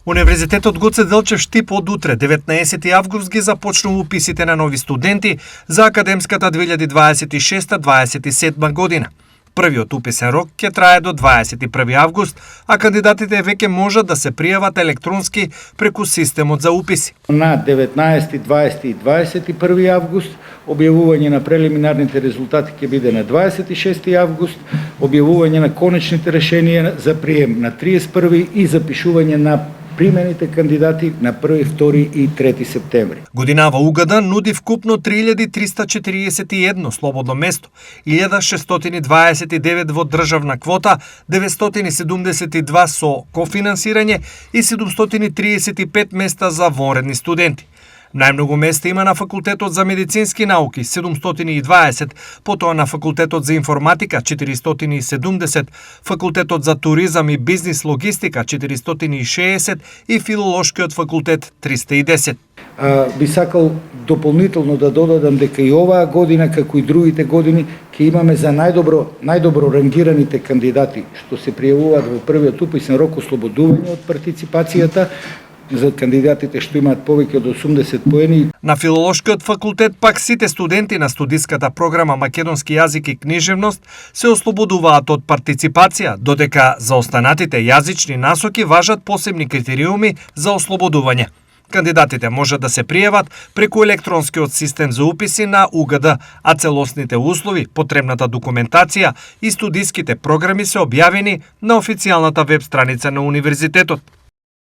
Универзитетот Гоце Делчев Штип од утре, 19 август, ги започнува уписите на нови студенти за академската 2026-27 година. Првиот уписен рок ќе трае до 21 август, а кандидатите веќе можат да се пријават електронски преку системот за уписи. На 19, 20 и 21 август објавување на прелиминарните резултати ќе биде на 26 август, објавување на конечните решенија за прием на 31 и запишување на примените кандидати на 1, 2 и 3 септември. Годинава УГД нуди вкупно 3341 слободно место, 1629 во државна квота, 972 со кофинансирање и 735 места за вонредни студенти. Најмногу места има на Факултетот за медицински науки 720, потоа на Факултетот за информатика 470, Факултетот за туризам и бизнис логистика 460 и Филолошкиот факултет 310. Би сакал дополнително да додадам дека и оваа година, како и другите години, ќе имаме за најдобро рангираните кандидати што се пријавуваат во првиот уписен рок ослободување од партиципацијата, за кандидатите што имаат повеќе од 80 поени. На Филолошкиот факултет пак сите студенти на студиската програма Македонски јазик и книжевност се ослободуваат од партиципација, додека за останатите јазични насоки важат посебни критериуми за ослободување. Кандидатите можат да се пријават преку електронскиот систем за уписи на УГД, а целосните услови, потребната документација и студиските програми се објавени на официјалната веб страница на универзитетот.